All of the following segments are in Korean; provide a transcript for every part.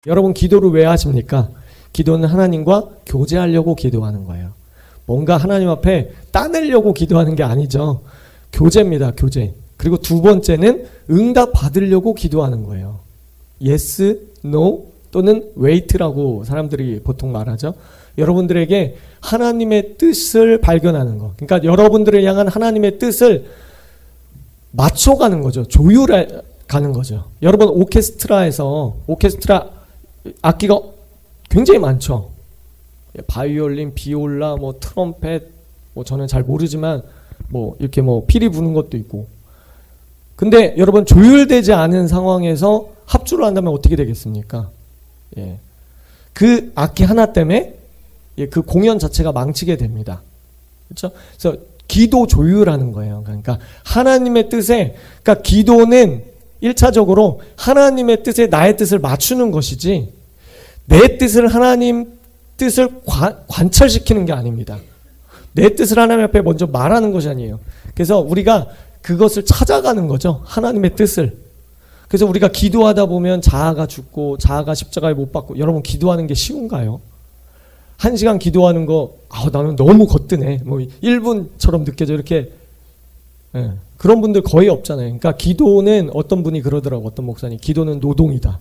여러분 기도를 왜 하십니까? 기도는 하나님과 교제하려고 기도하는 거예요. 뭔가 하나님 앞에 따내려고 기도하는 게 아니죠. 교제입니다. 교제. 그리고 두 번째는 응답 받으려고 기도하는 거예요. yes, no 또는 wait라고 사람들이 보통 말하죠. 여러분들에게 하나님의 뜻을 발견하는 거. 그러니까 여러분들을 향한 하나님의 뜻을 맞춰가는 거죠. 조율해 가는 거죠. 여러분 오케스트라에서 악기가 굉장히 많죠. 바이올린, 비올라, 뭐 트럼펫, 뭐 저는 잘 모르지만 뭐 이렇게 뭐 피리 부는 것도 있고. 근데 여러분 조율되지 않은 상황에서 합주를 한다면 어떻게 되겠습니까? 예. 그 악기 하나 때문에 그 공연 자체가 망치게 됩니다. 그렇죠? 그래서 기도 조율하는 거예요. 그러니까 하나님의 뜻에, 그러니까 기도는 1차적으로 하나님의 뜻에 나의 뜻을 맞추는 것이지 내 뜻을 하나님 뜻을 관철시키는 게 아닙니다. 내 뜻을 하나님 앞에 먼저 말하는 것이 아니에요. 그래서 우리가 그것을 찾아가는 거죠. 하나님의 뜻을. 그래서 우리가 기도하다 보면 자아가 죽고 자아가 십자가에 못 박고. 여러분 기도하는 게 쉬운가요? 1시간 기도하는 거 나는 너무 거뜬해. 뭐 1분처럼 느껴져. 이렇게 그런 분들 거의 없잖아요. 그러니까 기도는 어떤 분이 그러더라고. 어떤 목사님. 기도는 노동이다.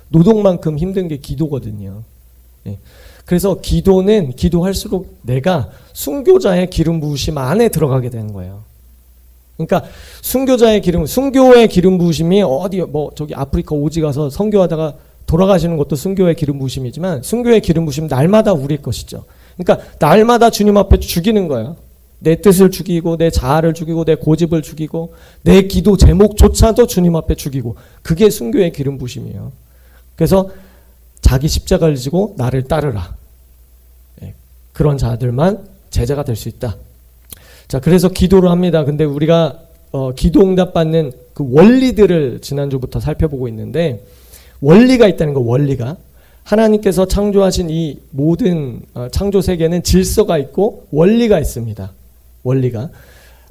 노동만큼 힘든 게 기도거든요. 예. 그래서 기도는 기도할수록 내가 순교자의 기름 부으심 안에 들어가게 되는 거예요. 그러니까 순교의 기름 부으심이 어디 뭐 저기 아프리카 오지 가서 선교하다가 돌아가시는 것도 순교의 기름 부으심이지만 순교의 기름 부으심 날마다 우리의 것이죠. 그러니까 날마다 주님 앞에 죽이는 거예요. 내 뜻을 죽이고 내 자아를 죽이고 내 고집을 죽이고 내 기도 제목조차도 주님 앞에 죽이고 그게 순교의 기름 부으심이에요. 그래서 자기 십자가를 지고 나를 따르라. 그런 자들만 제자가 될 수 있다. 자, 그래서 기도를 합니다. 근데 우리가 기도 응답 받는 그 원리들을 지난주부터 살펴보고 있는데 원리가 있다는 거. 원리가 하나님께서 창조하신 이 모든 창조 세계는 질서가 있고 원리가 있습니다. 원리가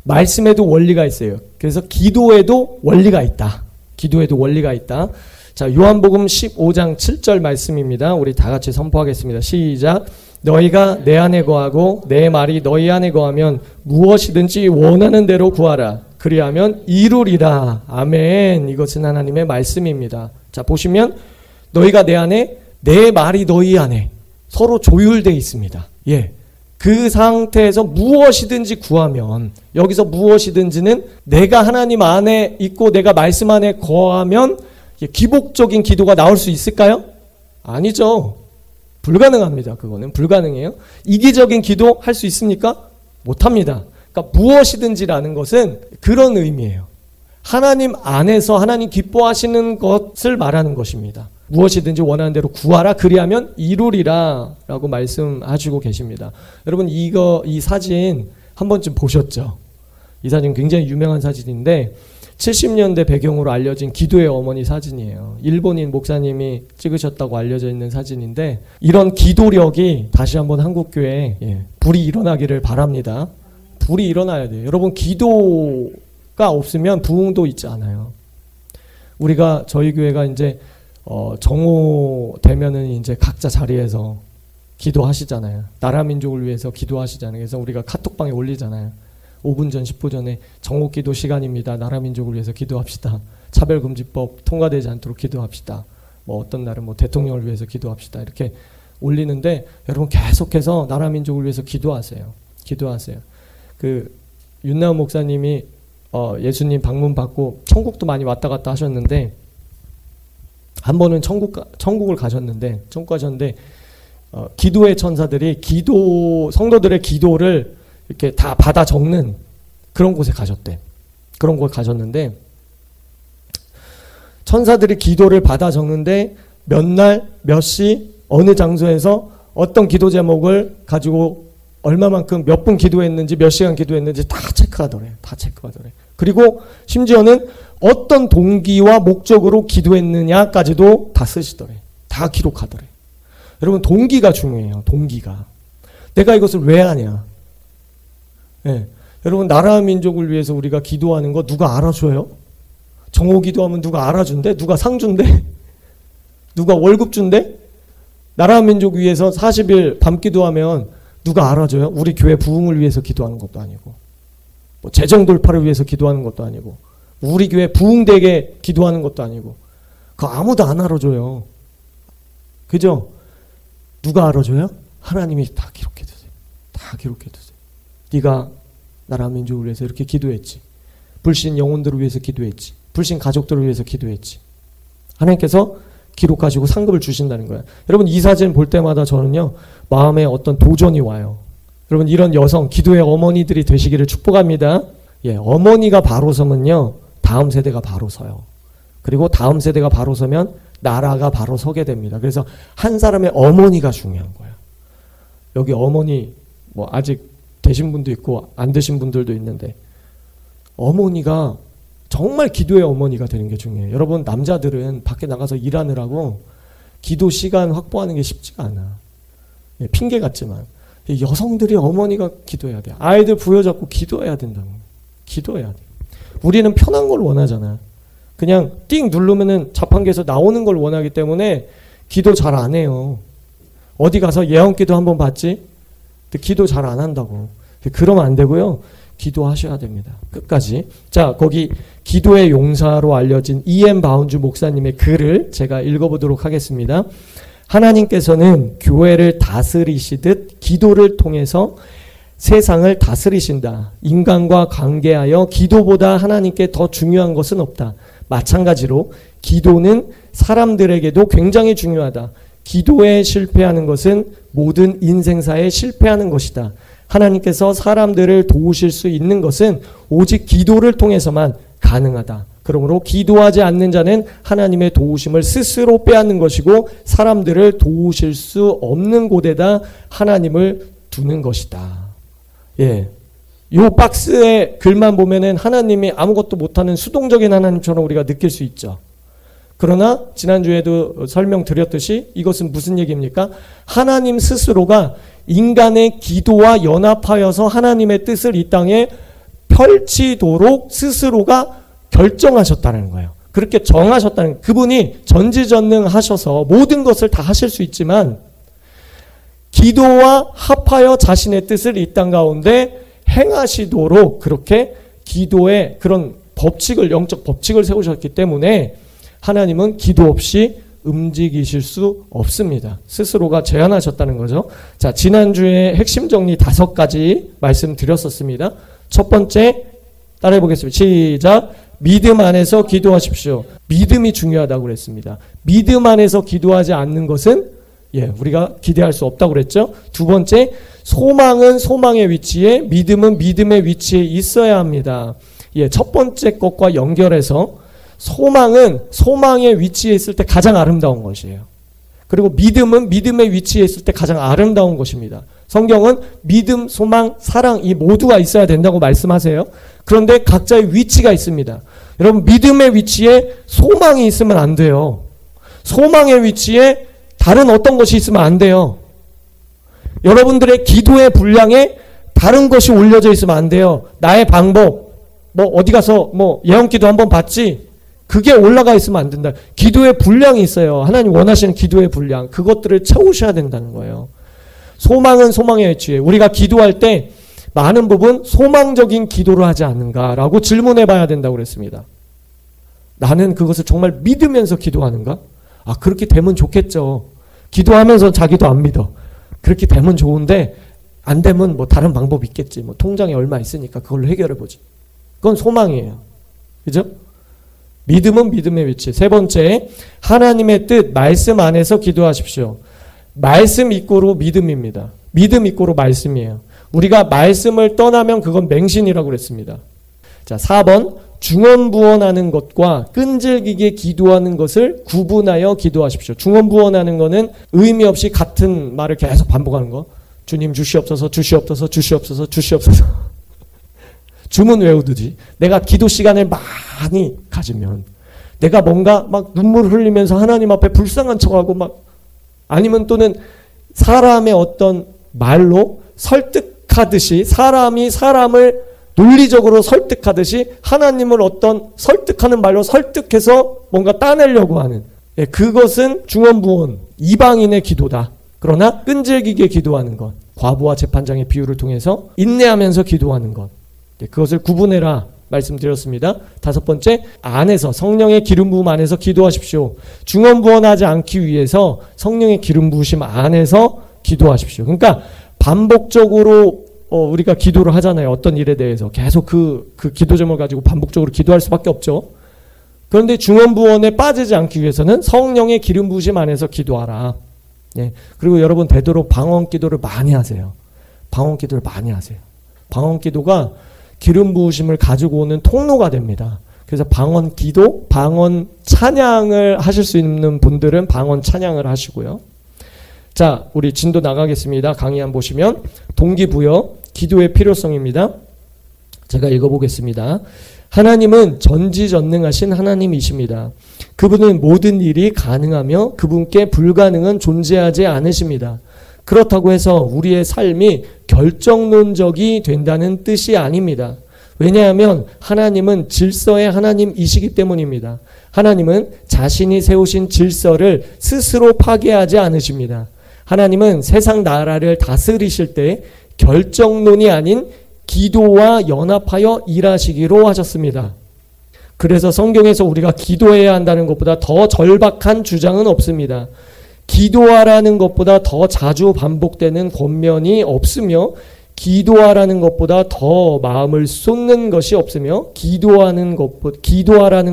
말씀에도 원리가 있어요. 그래서 기도에도 원리가 있다. 기도에도 원리가 있다. 자, 요한복음 15장 7절 말씀입니다. 우리 다 같이 선포하겠습니다. 시작. 너희가 내 안에 거하고 내 말이 너희 안에 거하면 무엇이든지 원하는 대로 구하라. 그리하면 이루리라. 아멘. 이것은 하나님의 말씀입니다. 자, 보시면 너희가 내 안에, 내 말이 너희 안에 서로 조율되어 있습니다. 예. 그 상태에서 무엇이든지 구하면, 여기서 무엇이든지는 내가 하나님 안에 있고 내가 말씀 안에 거하면 기복적인 기도가 나올 수 있을까요? 아니죠. 불가능합니다. 그거는 불가능해요. 이기적인 기도 할 수 있습니까? 못합니다. 그러니까 무엇이든지라는 것은 그런 의미예요. 하나님 안에서 하나님 기뻐하시는 것을 말하는 것입니다. 무엇이든지 원하는 대로 구하라. 그리하면 이루리라 라고 말씀하시고 계십니다. 여러분 이 사진 한 번쯤 보셨죠? 이 사진 굉장히 유명한 사진인데 70년대 배경으로 알려진 기도의 어머니 사진이에요. 일본인 목사님이 찍으셨다고 알려져 있는 사진인데 이런 기도력이 다시 한번 한국교회에 불이 일어나기를 바랍니다. 불이 일어나야 돼요. 여러분 기도가 없으면 부흥도 있지 않아요. 우리가 저희 교회가 이제 정오 되면은 이제 각자 자리에서 기도하시잖아요. 나라 민족을 위해서 기도하시잖아요. 그래서 우리가 카톡방에 올리잖아요. 5분 전, 10분 전에 정오기도 시간입니다. 나라 민족을 위해서 기도합시다. 차별금지법 통과되지 않도록 기도합시다. 뭐 어떤 날은 뭐 대통령을 위해서 기도합시다. 이렇게 올리는데 여러분 계속해서 나라 민족을 위해서 기도하세요. 기도하세요. 그 윤나은 목사님이 예수님 방문 받고 천국도 많이 왔다 갔다 하셨는데 한 번은 천국을 가셨는데 기도의 천사들이 성도들의 기도를 이렇게 다 받아 적는 그런 곳에 가셨대. 그런 곳에 가셨는데 천사들이 기도를 받아 적는데 몇 날, 몇 시, 어느 장소에서 어떤 기도 제목을 가지고 얼마만큼 몇 분 기도했는지 몇 시간 기도했는지 다 체크하더래. 다 체크하더래. 그리고 심지어는 어떤 동기와 목적으로 기도했느냐까지도 다 쓰시더래. 다 기록하더래. 여러분 동기가 중요해요. 동기가. 내가 이것을 왜 하냐. 예. 여러분 나라 민족을 위해서 우리가 기도하는 거 누가 알아줘요? 정오 기도하면 누가 알아준대? 누가 상 준대? 누가 월급 준대? 나라 민족 위해서 40일 밤 기도하면 누가 알아줘요? 우리 교회 부흥을 위해서 기도하는 것도 아니고, 뭐 재정 돌파를 위해서 기도하는 것도 아니고, 우리 교회 부흥되게 기도하는 것도 아니고, 그거 아무도 안 알아줘요. 그죠? 누가 알아줘요? 하나님이 다 기록해두세요. 다 기록해두세요. 네가 나라 민족을 위해서 이렇게 기도했지. 불신 영혼들을 위해서 기도했지. 불신 가족들을 위해서 기도했지. 하나님께서 기록하시고 상급을 주신다는 거예요. 여러분, 이 사진 볼 때마다 저는요, 마음에 어떤 도전이 와요. 여러분, 이런 여성, 기도의 어머니들이 되시기를 축복합니다. 예, 어머니가 바로 서면요, 다음 세대가 바로 서요. 그리고 다음 세대가 바로 서면 나라가 바로 서게 됩니다. 그래서 한 사람의 어머니가 중요한 거예요. 여기 어머니, 뭐 아직 되신 분도 있고 안 되신 분들도 있는데, 어머니가 정말 기도의 어머니가 되는 게 중요해요. 여러분, 남자들은 밖에 나가서 일하느라고 기도 시간 확보하는 게 쉽지가 않아. 예, 핑계 같지만 여성들이 어머니가 기도해야 돼. 아이들 부여잡고 기도해야 된다고. 기도해야 돼. 우리는 편한 걸 원하잖아. 그냥 띵 누르면은 자판기에서 나오는 걸 원하기 때문에 기도 잘 안 해요. 어디 가서 예언기도 한번 봤지? 근데 기도 잘 안 한다고. 그러면 안 되고요. 기도하셔야 됩니다. 끝까지. 자, 거기 기도의 용사로 알려진 E.M. 바운주 목사님의 글을 제가 읽어보도록 하겠습니다. 하나님께서는 교회를 다스리시듯 기도를 통해서 세상을 다스리신다. 인간과 관계하여 기도보다 하나님께 더 중요한 것은 없다. 마찬가지로 기도는 사람들에게도 굉장히 중요하다. 기도에 실패하는 것은 모든 인생사에 실패하는 것이다. 하나님께서 사람들을 도우실 수 있는 것은 오직 기도를 통해서만 가능하다. 그러므로 기도하지 않는 자는 하나님의 도우심을 스스로 빼앗는 것이고 사람들을 도우실 수 없는 곳에다 하나님을 두는 것이다. 예. 요 박스의 글만 보면은 하나님이 아무것도 못하는 수동적인 하나님처럼 우리가 느낄 수 있죠. 그러나 지난주에도 설명드렸듯이 이것은 무슨 얘기입니까? 하나님 스스로가 인간의 기도와 연합하여서 하나님의 뜻을 이 땅에 펼치도록 스스로가 결정하셨다는 거예요. 그렇게 정하셨다는 거예요. 그분이 전지전능하셔서 모든 것을 다 하실 수 있지만 기도와 합하여 자신의 뜻을 이 땅 가운데 행하시도록 그렇게 기도의 그런 법칙을, 영적 법칙을 세우셨기 때문에 하나님은 기도 없이 움직이실 수 없습니다. 스스로가 제안하셨다는 거죠. 자, 지난주에 핵심 정리 5가지 말씀드렸었습니다. 첫 번째, 따라해 보겠습니다. 시작. 믿음 안에서 기도하십시오. 믿음이 중요하다고 그랬습니다. 믿음 안에서 기도하지 않는 것은 우리가 기대할 수 없다고 그랬죠. 두 번째, 소망은 소망의 위치에, 믿음은 믿음의 위치에 있어야 합니다. 첫 번째 것과 연결해서 소망은 소망의 위치에 있을 때 가장 아름다운 것이에요. 그리고 믿음은 믿음의 위치에 있을 때 가장 아름다운 것입니다. 성경은 믿음, 소망, 사랑 이 모두가 있어야 된다고 말씀하세요. 그런데 각자의 위치가 있습니다. 여러분, 믿음의 위치에 소망이 있으면 안 돼요. 소망의 위치에 다른 어떤 것이 있으면 안 돼요. 여러분들의 기도의 분량에 다른 것이 올려져 있으면 안 돼요. 나의 방법, 뭐 어디 가서 뭐 예언기도 한번 봤지? 그게 올라가 있으면 안 된다. 기도의 분량이 있어요. 하나님 원하시는 기도의 분량. 그것들을 채우셔야 된다는 거예요. 소망은 소망의 위치에. 우리가 기도할 때 많은 부분 소망적인 기도를 하지 않는가라고 질문해 봐야 된다고 그랬습니다. 나는 그것을 정말 믿으면서 기도하는가? 아, 그렇게 되면 좋겠죠. 기도하면서 자기도 안 믿어. 그렇게 되면 좋은데 안 되면 뭐 다른 방법이 있겠지. 뭐 통장에 얼마 있으니까 그걸로 해결해 보지. 그건 소망이에요. 그죠? 믿음은 믿음의 위치. 세 번째, 하나님의 뜻, 말씀 안에서 기도하십시오. 말씀 이꼬로 믿음입니다. 믿음 이꼬로 말씀이에요. 우리가 말씀을 떠나면 그건 맹신이라고 그랬습니다. 자, 4번, 중언부언하는 것과 끈질기게 기도하는 것을 구분하여 기도하십시오. 중언부언하는 거는 의미 없이 같은 말을 계속 반복하는 거. 주님 주시옵소서, 주시옵소서, 주시옵소서, 주시옵소서. 주문 외우듯이 내가 기도 시간을 많이 가지면 내가 뭔가 막 눈물 흘리면서 하나님 앞에 불쌍한 척하고 막 아니면 또는 사람의 어떤 말로 설득하듯이 사람이 사람을 논리적으로 설득하듯이 하나님을 어떤 설득하는 말로 설득해서 뭔가 따내려고 하는 예, 그것은 중언부언, 이방인의 기도다. 그러나 끈질기게 기도하는 것, 과부와 재판장의 비유를 통해서 인내하면서 기도하는 것, 예, 그것을 구분해라 말씀드렸습니다. 다섯 번째, 안에서 성령의 기름 부음 안에서 기도하십시오. 중언부언하지 않기 위해서 성령의 기름 부으심 안에서 기도하십시오. 그러니까 반복적으로 우리가 기도를 하잖아요. 어떤 일에 대해서 계속 그 기도 제목을 가지고 반복적으로 기도할 수밖에 없죠. 그런데 중언부언에 빠지지 않기 위해서는 성령의 기름 부으심 안에서 기도하라. 예. 그리고 여러분 되도록 방언 기도를 많이 하세요. 방언 기도를 많이 하세요. 방언 기도가 기름 부으심을 가지고 오는 통로가 됩니다. 그래서 방언 기도, 방언 찬양을 하실 수 있는 분들은 방언 찬양을 하시고요. 자, 우리 진도 나가겠습니다. 강의 한번 보시면 동기부여, 기도의 필요성입니다. 제가 읽어보겠습니다. 하나님은 전지전능하신 하나님이십니다. 그분은 모든 일이 가능하며 그분께 불가능은 존재하지 않으십니다. 그렇다고 해서 우리의 삶이 결정론적이 된다는 뜻이 아닙니다. 왜냐하면 하나님은 질서의 하나님이시기 때문입니다. 하나님은 자신이 세우신 질서를 스스로 파괴하지 않으십니다. 하나님은 세상 나라를 다스리실 때 결정론이 아닌 기도와 연합하여 일하시기로 하셨습니다. 그래서 성경에서 우리가 기도해야 한다는 것보다 더 절박한 주장은 없습니다. 기도하라는 것보다 더 자주 반복되는 권면이 없으며 기도하라는 것보다 더 마음을 쏟는 것이 없으며 기도하라는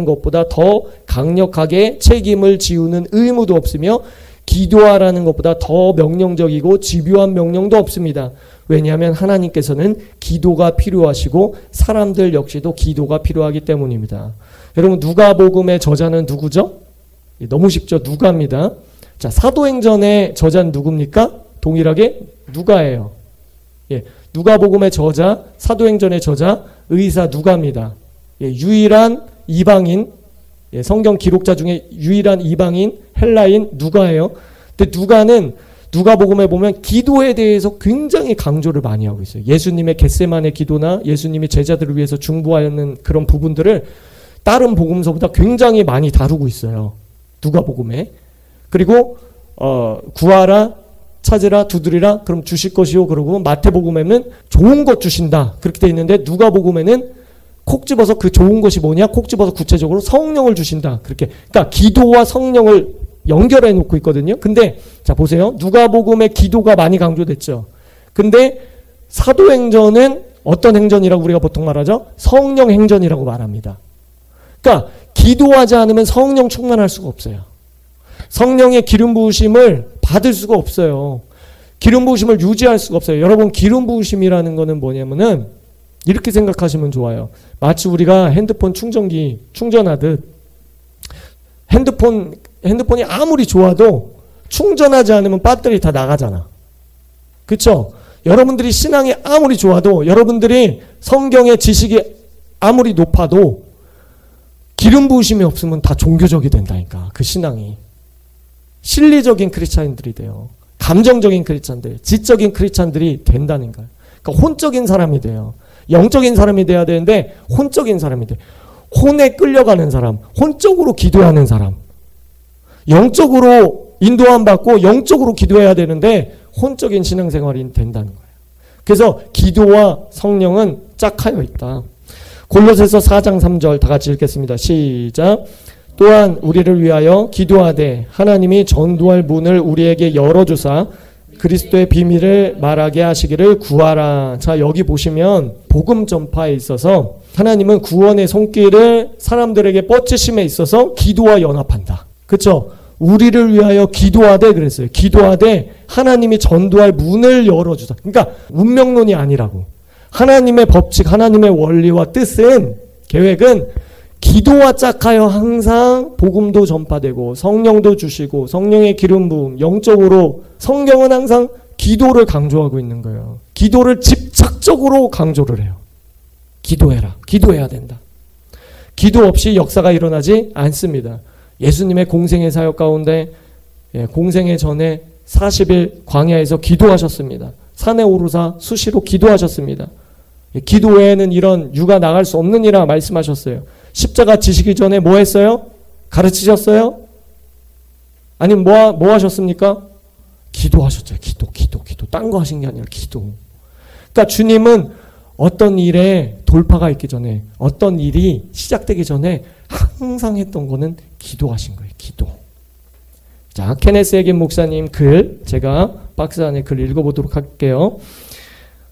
것보다 더 강력하게 책임을 지우는 의무도 없으며 기도하라는 것보다 더 명령적이고 집요한 명령도 없습니다. 왜냐하면 하나님께서는 기도가 필요하시고 사람들 역시도 기도가 필요하기 때문입니다. 여러분 누가복음의 저자는 누구죠? 너무 쉽죠. 누가입니다. 자, 사도행전의 저자는 누굽니까? 동일하게 누가예요. 예, 누가복음의 저자, 사도행전의 저자, 의사 누가입니다. 예, 유일한 이방인, 예, 성경 기록자 중에 유일한 이방인, 헬라인 누가예요. 근데 누가는 누가복음에 보면 기도에 대해서 굉장히 강조를 많이 하고 있어요. 예수님의 겟세마네 기도나 예수님이 제자들을 위해서 중보하는 그런 부분들을 다른 복음서보다 굉장히 많이 다루고 있어요. 누가복음에. 그리고 구하라, 찾으라, 두드리라, 그럼 주실 것이요. 그러고 마태복음에는 좋은 것 주신다. 그렇게 돼 있는데 누가복음에는 콕 집어서 그 좋은 것이 뭐냐? 콕 집어서 구체적으로 성령을 주신다. 그렇게. 그러니까 기도와 성령을 연결해 놓고 있거든요. 근데 자 보세요. 누가복음의 기도가 많이 강조됐죠. 근데 사도행전은 어떤 행전이라고 우리가 보통 말하죠? 성령 행전이라고 말합니다. 그러니까 기도하지 않으면 성령 충만할 수가 없어요. 성령의 기름 부으심을 받을 수가 없어요. 기름 부으심을 유지할 수가 없어요. 여러분 기름 부으심이라는 거는 뭐냐면은 이렇게 생각하시면 좋아요. 마치 우리가 핸드폰 충전기 충전하듯 핸드폰이 아무리 좋아도 충전하지 않으면 배터리 다 나가잖아. 그렇죠? 여러분들이 신앙이 아무리 좋아도 여러분들이 성경의 지식이 아무리 높아도 기름 부으심이 없으면 다 종교적이 된다니까. 그 신앙이. 실리적인 크리스찬들이 돼요. 감정적인 크리스찬들, 지적인 크리스찬들이 된다는 거예요. 그러니까 혼적인 사람이 돼요. 영적인 사람이 돼야 되는데 혼적인 사람이 돼. 혼에 끌려가는 사람, 혼적으로 기도하는 사람. 영적으로 인도함 받고 영적으로 기도해야 되는데 혼적인 신앙생활이 된다는 거예요. 그래서 기도와 성령은 짝하여 있다. 골로새서 4장 3절 다 같이 읽겠습니다. 시작. 또한 우리를 위하여 기도하되 하나님이 전도할 문을 우리에게 열어주사 그리스도의 비밀을 말하게 하시기를 구하라. 자, 여기 보시면 복음 전파에 있어서 하나님은 구원의 손길을 사람들에게 뻗치심에 있어서 기도와 연합한다. 그렇죠? 우리를 위하여 기도하되 그랬어요. 기도하되 하나님이 전도할 문을 열어주사. 그러니까 운명론이 아니라고. 하나님의 법칙, 하나님의 원리와 뜻은, 계획은 기도와 짝하여 항상 복음도 전파되고 성령도 주시고 성령의 기름 부음, 영적으로 성경은 항상 기도를 강조하고 있는 거예요. 기도를 집착적으로 강조를 해요. 기도해라. 기도해야 된다. 기도 없이 역사가 일어나지 않습니다. 예수님의 공생의 사역 가운데 공생의 전에 40일 광야에서 기도하셨습니다. 산에 오르사 수시로 기도하셨습니다. 기도 외에는 이런 유가 나갈 수 없느니라 말씀하셨어요. 십자가 지시기 전에 뭐 했어요? 가르치셨어요? 아니면 뭐 하셨습니까? 기도하셨죠. 기도. 딴 거 하신 게 아니라 기도. 그러니까 주님은 어떤 일에 돌파가 있기 전에, 어떤 일이 시작되기 전에 항상 했던 거는 기도하신 거예요. 기도. 자, 케네스 에겐 목사님 글, 제가 박스 안에 글 읽어보도록 할게요.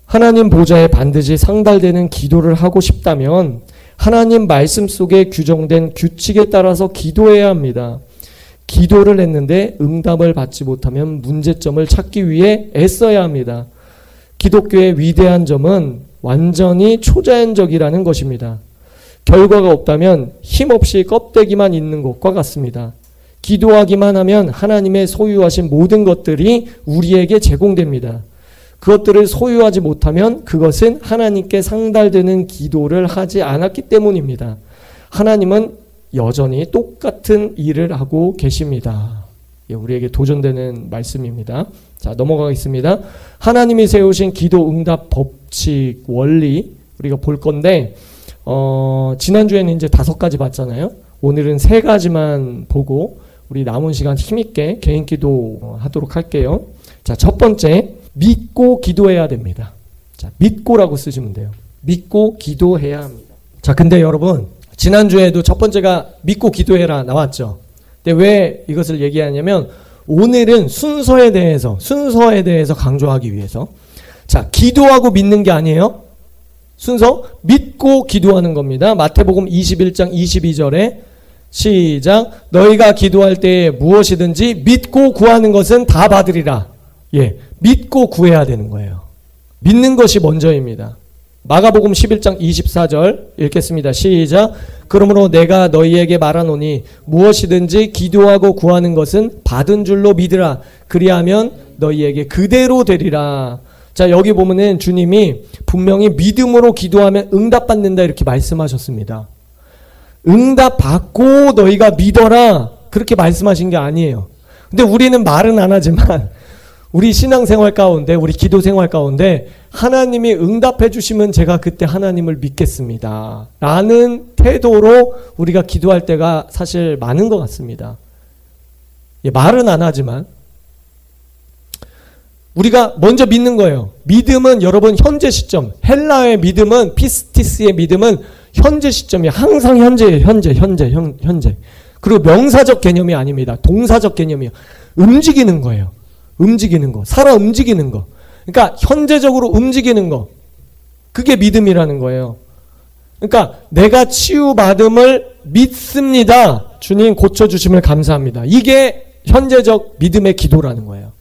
하나님 보좌에 반드시 상달되는 기도를 하고 싶다면 하나님 말씀 속에 규정된 규칙에 따라서 기도해야 합니다. 기도를 했는데 응답을 받지 못하면 문제점을 찾기 위해 애써야 합니다. 기독교의 위대한 점은 완전히 초자연적이라는 것입니다. 결과가 없다면 힘없이 껍데기만 있는 것과 같습니다. 기도하기만 하면 하나님의 소유하신 모든 것들이 우리에게 제공됩니다. 그것들을 소유하지 못하면 그것은 하나님께 상달되는 기도를 하지 않았기 때문입니다. 하나님은 여전히 똑같은 일을 하고 계십니다. 우리에게 도전되는 말씀입니다. 자, 넘어가겠습니다. 하나님이 세우신 기도 응답 법칙, 원리 우리가 볼 건데 지난주에는 이제 5가지 봤잖아요. 오늘은 3가지만 보고 우리 남은 시간 힘있게 개인 기도 하도록 할게요. 자, 첫 번째, 믿고 기도해야 됩니다. 자, 믿고라고 쓰시면 돼요. 믿고 기도해야 합니다. 자, 근데 여러분, 지난주에도 첫 번째가 믿고 기도해라 나왔죠. 근데 왜 이것을 얘기하냐면 오늘은 순서에 대해서 강조하기 위해서. 자, 기도하고 믿는 게 아니에요. 순서 믿고 기도하는 겁니다. 마태복음 21장 22절에 시작. 너희가 기도할 때에 무엇이든지 믿고 구하는 것은 다 받으리라. 예, 믿고 구해야 되는 거예요. 믿는 것이 먼저입니다. 마가복음 11장 24절 읽겠습니다. 시작. 그러므로 내가 너희에게 말하노니 무엇이든지 기도하고 구하는 것은 받은 줄로 믿으라. 그리하면 너희에게 그대로 되리라. 자, 여기 보면은 주님이 분명히 믿음으로 기도하면 응답받는다 이렇게 말씀하셨습니다. 응답받고 너희가 믿어라 그렇게 말씀하신 게 아니에요. 근데 우리는 말은 안 하지만 우리 신앙생활 가운데, 우리 기도생활 가운데 하나님이 응답해 주시면 제가 그때 하나님을 믿겠습니다 라는 태도로 우리가 기도할 때가 사실 많은 것 같습니다. 예, 말은 안 하지만 우리가 먼저 믿는 거예요. 믿음은 여러분 현재 시점, 헬라의 믿음은, 피스티스의 믿음은 현재 시점이 항상 현재예요. 현재. 그리고 명사적 개념이 아닙니다. 동사적 개념이에요. 움직이는 거예요. 움직이는 거. 살아 움직이는 거. 그러니까 현재적으로 움직이는 거. 그게 믿음이라는 거예요. 그러니까 내가 치유받음을 믿습니다. 주님 고쳐주심을 감사합니다. 이게 현재적 믿음의 기도라는 거예요.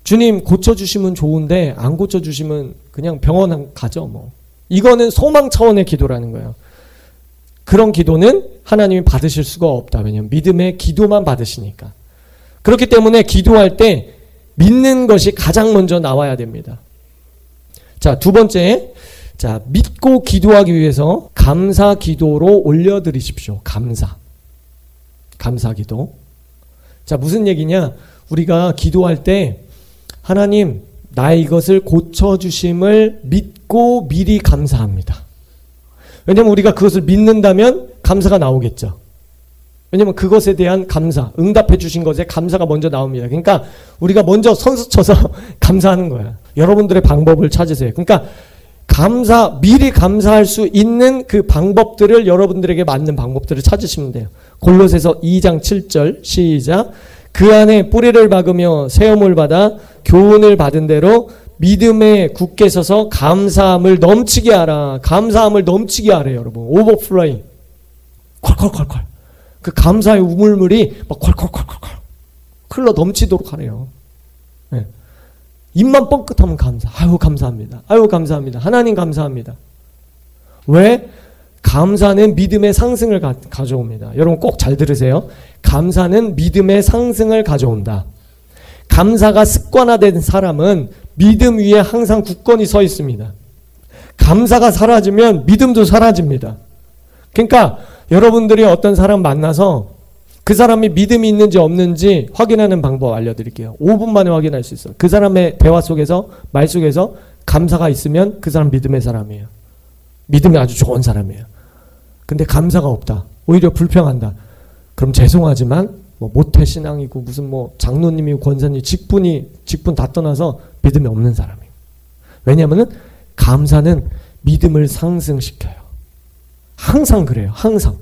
주님 고쳐주시면 좋은데 안 고쳐주시면 그냥 병원 가죠 뭐. 이거는 소망 차원의 기도라는 거예요. 그런 기도는 하나님이 받으실 수가 없다. 왜냐하면 믿음의 기도만 받으시니까. 그렇기 때문에 기도할 때 믿는 것이 가장 먼저 나와야 됩니다. 자, 두 번째. 자, 믿고 기도하기 위해서 감사 기도로 올려드리십시오. 감사 기도. 자, 무슨 얘기냐? 우리가 기도할 때 하나님, 나의 이것을 고쳐주심을 믿고 미리 감사합니다. 왜냐면 우리가 그것을 믿는다면 감사가 나오겠죠. 왜냐면 그것에 대한 감사, 응답해 주신 것에 감사가 먼저 나옵니다. 그러니까 우리가 먼저 선수 쳐서 감사하는 거야. 여러분들의 방법을 찾으세요. 그러니까 미리 감사할 수 있는 그 방법들을 여러분들에게 맞는 방법들을 찾으시면 돼요. 골로새서 2장 7절 시작. 그 안에 뿌리를 박으며 세움을 받아 교훈을 받은 대로 믿음에 굳게 서서 감사함을 넘치게 하라. 감사함을 넘치게 하래요, 여러분. 오버플로잉. 콸콸콸콸. 그 감사의 우물물이 막 콸콸콸콸콸 흘러 넘치도록 하래요. 네. 입만 뻥끗하면 감사. 아유 감사합니다. 아유 감사합니다. 하나님 감사합니다. 왜? 감사는 믿음의 상승을 가져옵니다. 여러분 꼭 잘 들으세요. 감사는 믿음의 상승을 가져온다. 감사가 습관화된 사람은 믿음 위에 항상 굳건히 서 있습니다. 감사가 사라지면 믿음도 사라집니다. 그러니까 여러분들이 어떤 사람 만나서 그 사람이 믿음이 있는지 없는지 확인하는 방법 알려드릴게요. 5분 만에 확인할 수 있어요. 그 사람의 대화 속에서, 말 속에서 감사가 있으면 그 사람 믿음의 사람이에요. 믿음이 아주 좋은 사람이에요. 근데 감사가 없다. 오히려 불평한다. 그럼 죄송하지만 뭐 모태신앙이고 무슨 뭐 장로님이고 권사님 직분 다 떠나서 믿음이 없는 사람이에요. 왜냐하면은 감사는 믿음을 상승시켜요. 항상 그래요. 항상.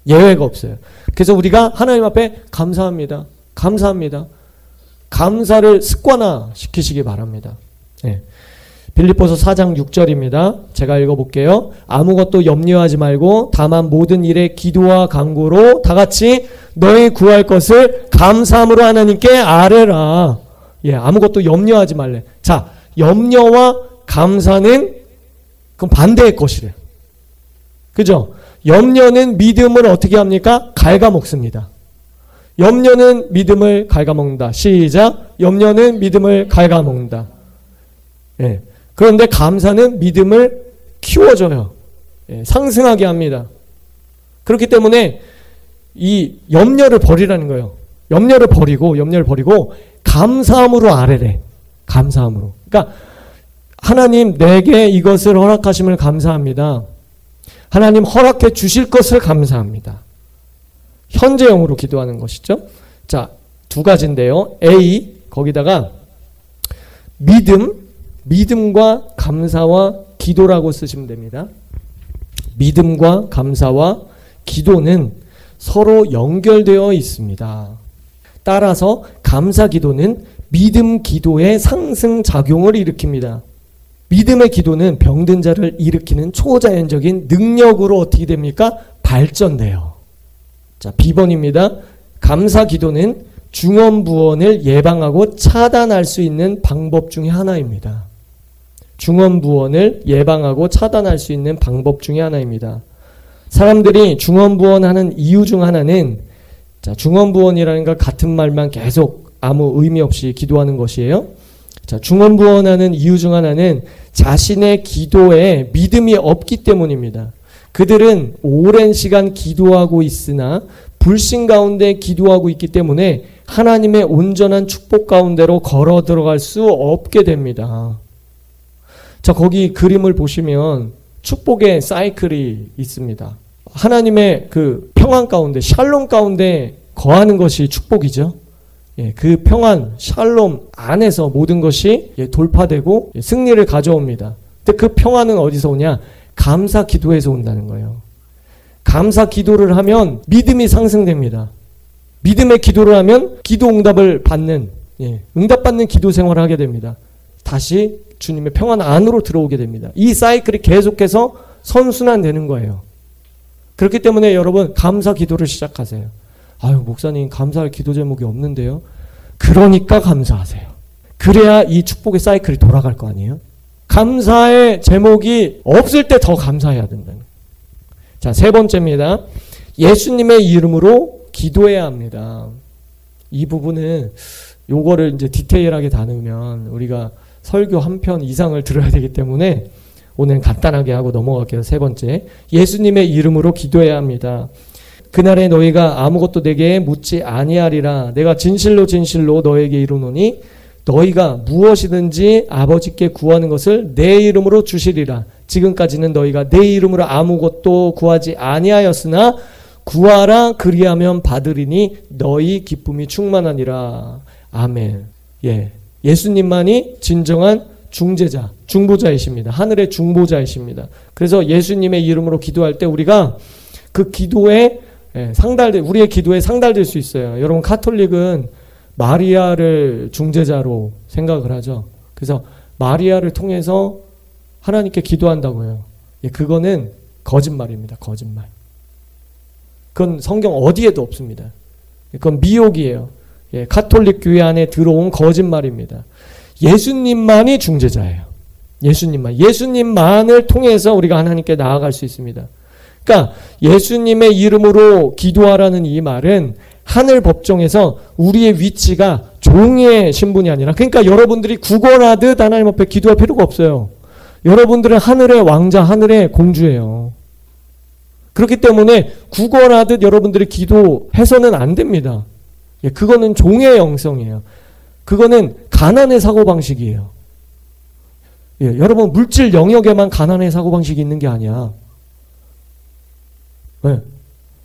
예외가 없어요. 그래서 우리가 하나님 앞에 감사합니다. 감사합니다. 감사를 습관화 시키시기 바랍니다. 네. 빌립보서 4장 6절입니다. 제가 읽어볼게요. 아무것도 염려하지 말고 다만 모든 일에 기도와 간구로 다 같이 너희 구할 것을 감사함으로 하나님께 아뢰라. 예, 아무것도 염려하지 말래. 자, 염려와 감사는 그럼 반대의 것이래. 그죠? 염려는 믿음을 어떻게 합니까? 갉아먹습니다. 염려는 믿음을 갉아먹는다. 시작. 염려는 믿음을 갉아먹는다. 예. 그런데 감사는 믿음을 키워줘요. 예. 상승하게 합니다. 그렇기 때문에 이 염려를 버리라는 거예요. 염려를 버리고 감사함으로 아뢰래. 감사함으로. 그러니까 하나님 내게 이것을 허락하심을 감사합니다. 하나님 허락해 주실 것을 감사합니다. 현재형으로 기도하는 것이죠. 자, 두 가지인데요. A, 거기다가 믿음과 감사와 기도라고 쓰시면 됩니다. 믿음과 감사와 기도는 서로 연결되어 있습니다. 따라서 감사 기도는 믿음 기도의 상승작용을 일으킵니다. 믿음의 기도는 병든 자를 일으키는 초자연적인 능력으로 어떻게 됩니까? 발전돼요. 자, B번입니다. 감사 기도는 중언부언을 예방하고 차단할 수 있는 방법 중에 하나입니다. 중언부언을 예방하고 차단할 수 있는 방법 중에 하나입니다. 사람들이 중언부언하는 이유 중 하나는 자, 중언부언이라는 걸 같은 말만 계속 아무 의미 없이 기도하는 것이에요. 자, 중언부언하는 이유 중 하나는 자신의 기도에 믿음이 없기 때문입니다. 그들은 오랜 시간 기도하고 있으나 불신 가운데 기도하고 있기 때문에 하나님의 온전한 축복 가운데로 걸어 들어갈 수 없게 됩니다. 자, 거기 그림을 보시면 축복의 사이클이 있습니다. 하나님의 그 평안 가운데, 샬롬 가운데 거하는 것이 축복이죠. 예, 그 평안, 샬롬 안에서 모든 것이 돌파되고 승리를 가져옵니다. 근데 그 평안은 어디서 오냐? 감사 기도에서 온다는 거예요. 감사 기도를 하면 믿음이 상승됩니다. 믿음의 기도를 하면 기도 응답을 받는, 응답받는 기도 생활을 하게 됩니다. 다시 주님의 평안 안으로 들어오게 됩니다. 이 사이클이 계속해서 선순환되는 거예요. 그렇기 때문에 여러분 감사 기도를 시작하세요. 아유, 목사님 감사할 기도 제목이 없는데요. 그러니까 감사하세요. 그래야 이 축복의 사이클이 돌아갈 거 아니에요. 감사의 제목이 없을 때 더 감사해야 된다는 거예요. 자, 세 번째입니다. 예수님의 이름으로 기도해야 합니다. 이 부분은 요거를 이제 디테일하게 다루면 우리가 설교 한 편 이상을 들어야 되기 때문에 오늘 간단하게 하고 넘어갈게요. 세 번째. 예수님의 이름으로 기도해야 합니다. 그날에 너희가 아무것도 내게 묻지 아니하리라. 내가 진실로 너에게 이르노니 너희가 무엇이든지 아버지께 구하는 것을 내 이름으로 주시리라. 지금까지는 너희가 내 이름으로 아무것도 구하지 아니하였으나 구하라 그리하면 받으리니 너희 기쁨이 충만하니라. 아멘. 예. 예수님만이 진정한 중재자, 중보자이십니다. 하늘의 중보자이십니다. 그래서 예수님의 이름으로 기도할 때 우리가 그 기도에 우리의 기도에 상달될 수 있어요. 여러분, 카톨릭은 마리아를 중재자로 생각을 하죠. 그래서 마리아를 통해서 하나님께 기도한다고 해요. 그거는 거짓말입니다. 거짓말. 그건 성경 어디에도 없습니다. 그건 미혹이에요. 카톨릭 교회 안에 들어온 거짓말입니다. 예수님만이 중재자예요. 예수님만을 통해서 우리가 하나님께 나아갈 수 있습니다. 그러니까 예수님의 이름으로 기도하라는 이 말은 하늘 법정에서 우리의 위치가 종의 신분이 아니라, 그러니까 여러분들이 구걸하듯 하나님 앞에 기도할 필요가 없어요. 여러분들은 하늘의 왕자, 하늘의 공주예요. 그렇기 때문에 구걸하듯 여러분들이 기도해서는 안 됩니다. 그거는 종의 영성이에요. 그거는 가난의 사고방식이에요. 여러분, 물질 영역에만 가난의 사고방식이 있는 게 아니야.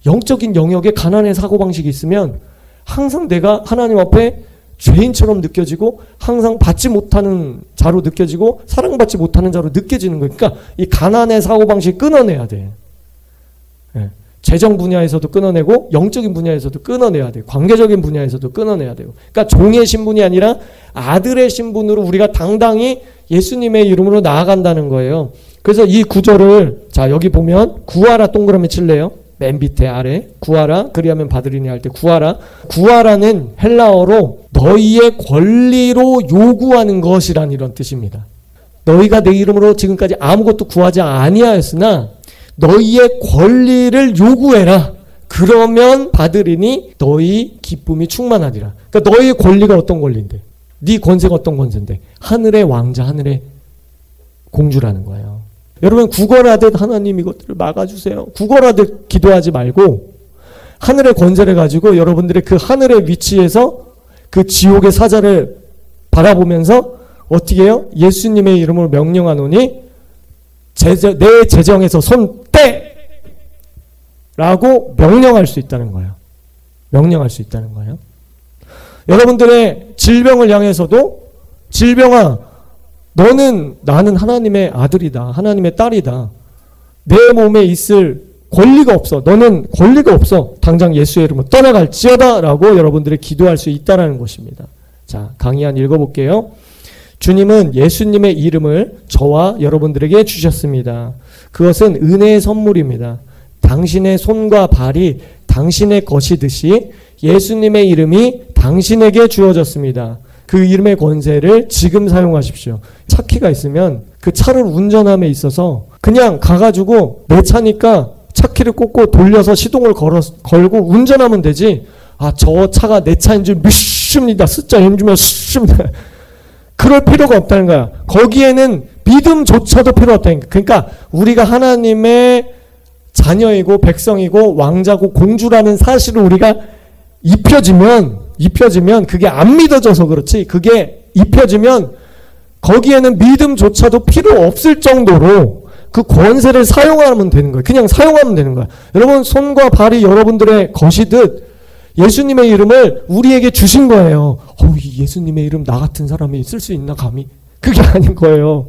영적인 영역에 가난의 사고방식이 있으면 항상 내가 하나님 앞에 죄인처럼 느껴지고 항상 받지 못하는 자로 느껴지고 사랑받지 못하는 자로 느껴지는 거예요. 그러니까 이 가난의 사고방식 끊어내야 돼. 예. 재정 분야에서도 끊어내고 영적인 분야에서도 끊어내야 돼요. 관계적인 분야에서도 끊어내야 돼요. 그러니까 종의 신분이 아니라 아들의 신분으로 우리가 당당히 예수님의 이름으로 나아간다는 거예요. 그래서 이 구절을 자 여기 보면 구하라 동그라미 칠래요. 맨 밑에 아래 구하라 그리하면 받으리니 할 때 구하라. 구하라는 헬라어로 너희의 권리로 요구하는 것이란 이런 뜻입니다. 너희가 내 이름으로 지금까지 아무것도 구하지 아니하였으나 너희의 권리를 요구해라. 그러면 받으리니 너희 기쁨이 충만하리라. 그러니까 너희의 권리가 어떤 권리인데? 네 권세가 어떤 권세인데? 하늘의 왕자, 하늘의 공주라는 거예요. 여러분 구걸하듯 하나님 이것들을 막아주세요. 구걸하듯 기도하지 말고 하늘의 권세를 가지고 여러분들의 그 하늘의 위치에서 그 지옥의 사자를 바라보면서 어떻게 해요? 예수님의 이름으로 명령하노니 내 재정에서 손 떼! 라고 명령할 수 있다는 거예요. 명령할 수 있다는 거예요. 여러분들의 질병을 향해서도 질병아 나는 하나님의 아들이다. 하나님의 딸이다. 내 몸에 있을 권리가 없어. 너는 권리가 없어. 당장 예수의 이름으로 떠나갈지어다 라고 여러분들이 기도할 수 있다는 것입니다. 자, 강의 읽어볼게요. 주님은 예수님의 이름을 저와 여러분들에게 주셨습니다. 그것은 은혜의 선물입니다. 당신의 손과 발이 당신의 것이듯이 예수님의 이름이 당신에게 주어졌습니다. 그 이름의 권세를 지금 사용하십시오. 차 키가 있으면 그 차를 운전함에 있어서 그냥 가가지고 내 차니까 차 키를 꽂고 돌려서 시동을 걸고 운전하면 되지. 아, 저 차가 내 차인 줄 믿습니다. 숫자 힘주면 믿습니다. 그럴 필요가 없다는 거야. 거기에는 믿음조차도 필요 없다는 거야. 그러니까 우리가 하나님의 자녀이고 백성이고 왕자고 공주라는 사실을 우리가 입혀지면 그게 안 믿어져서 그렇지. 그게 입혀지면 거기에는 믿음조차도 필요 없을 정도로 그 권세를 사용하면 되는 거예요. 그냥 사용하면 되는 거야. 여러분 손과 발이 여러분들의 것이듯 예수님의 이름을 우리에게 주신 거예요. 예수님의 이름 나 같은 사람이 쓸 수 있나 감히? 그게 아닌 거예요.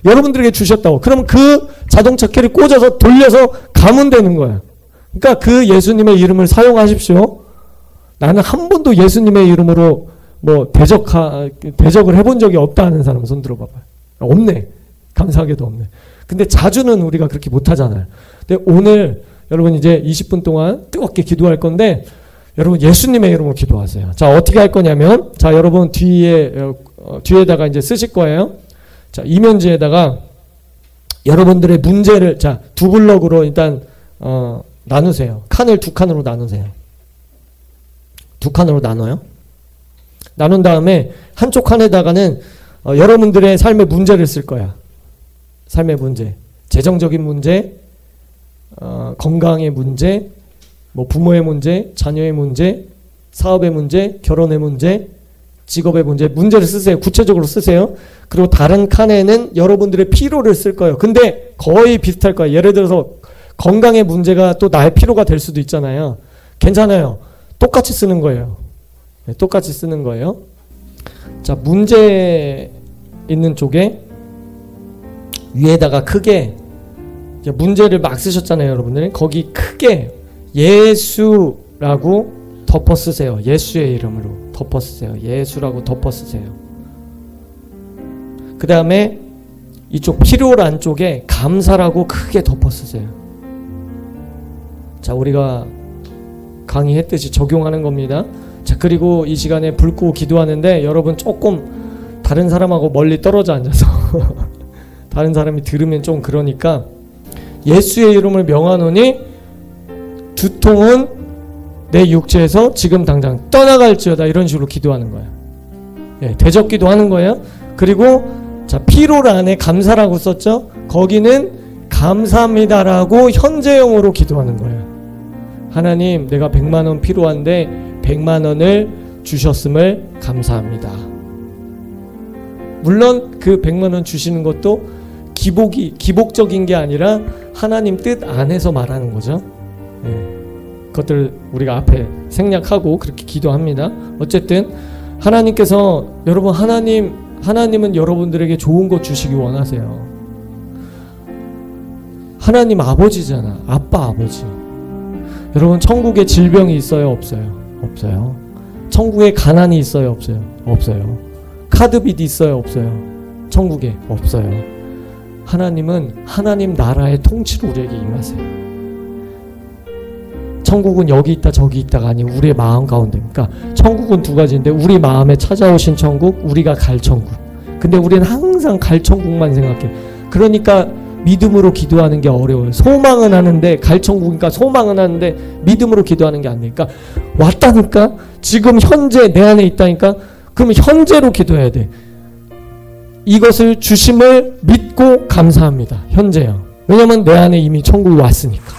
여러분들에게 주셨다고. 그럼 그 자동차 키를 꽂아서 돌려서 가면 되는 거야. 그러니까 그 예수님의 이름을 사용하십시오. 나는 한 번도 예수님의 이름으로 뭐 대적을 해본 적이 없다 하는 사람 손 들어봐봐요. 없네. 감사하게도 없네. 근데 자주는 우리가 그렇게 못하잖아요. 근데 오늘 여러분 이제 20분 동안 뜨겁게 기도할 건데 여러분 예수님의 이름으로 기도하세요. 자, 어떻게 할 거냐면 자, 여러분 뒤에다가 이제 쓰실 거예요. 자, 이면지에다가 여러분들의 문제를 자, 두 블럭으로 일단 나누세요. 칸을 두 칸으로 나누세요. 두 칸으로 나눠요. 나눈 다음에 한쪽 칸에다가는 여러분들의 삶의 문제를 쓸 거야. 삶의 문제, 재정적인 문제, 건강의 문제, 뭐 부모의 문제, 자녀의 문제, 사업의 문제, 결혼의 문제, 직업의 문제를 쓰세요. 구체적으로 쓰세요. 그리고 다른 칸에는 여러분들의 필요를 쓸 거예요. 근데 거의 비슷할 거예요. 예를 들어서 건강의 문제가 또 나의 필요가 될 수도 있잖아요. 괜찮아요. 똑같이 쓰는 거예요. 네, 똑같이 쓰는 거예요. 자, 문제 있는 쪽에 위에다가 크게 문제를 막 쓰셨잖아요, 여러분들. 거기 크게 예수라고 덮어 쓰세요. 예수의 이름으로 덮어 쓰세요. 예수라고 덮어 쓰세요. 그 다음에 이쪽 필요란 쪽에 감사라고 크게 덮어 쓰세요. 자, 우리가 강의했듯이 적용하는 겁니다. 자, 그리고 이 시간에 불 끄고 기도하는데 여러분 조금 다른 사람하고 멀리 떨어져 앉아서 다른 사람이 들으면 좀 그러니까 예수의 이름을 명하노니 두통은 내 육체에서 지금 당장 떠나갈지어다. 이런 식으로 기도하는 거예요. 예, 대적 기도하는 거예요. 그리고 자, 필요란에 감사라고 썼죠. 거기는 감사합니다라고 현재형으로 기도하는 거예요. 하나님, 내가 100만 원 필요한데 100만 원을 주셨음을 감사합니다. 물론 그 100만 원 주시는 것도 기복적인 게 아니라 하나님 뜻 안에서 말하는 거죠. 예. 그것들 우리가 앞에 생략하고 그렇게 기도합니다. 어쨌든 하나님께서 여러분 하나님은 여러분들에게 좋은 것 주시기 원하세요. 하나님 아버지잖아. 아빠 아버지. 여러분 천국에 질병이 있어요? 없어요? 없어요. 천국에 가난이 있어요? 없어요? 없어요. 카드빚이 있어요? 없어요? 천국에 없어요. 하나님은 하나님 나라의 통치로 우리에게 임하세요. 천국은 여기 있다 저기 있다가 아니고 우리의 마음 가운데. 그러니까 천국은 두 가지인데 우리 마음에 찾아오신 천국, 우리가 갈 천국. 근데 우리는 항상 갈 천국만 생각해. 그러니까 믿음으로 기도하는 게 어려워요. 소망은 하는데 갈 천국이니까 소망은 하는데 믿음으로 기도하는 게 안 되니까 왔다니까 지금 현재 내 안에 있다니까 그럼 현재로 기도해야 돼. 이것을 주심을 믿고 감사합니다. 현재요. 왜냐면 내 안에 이미 천국이 왔으니까.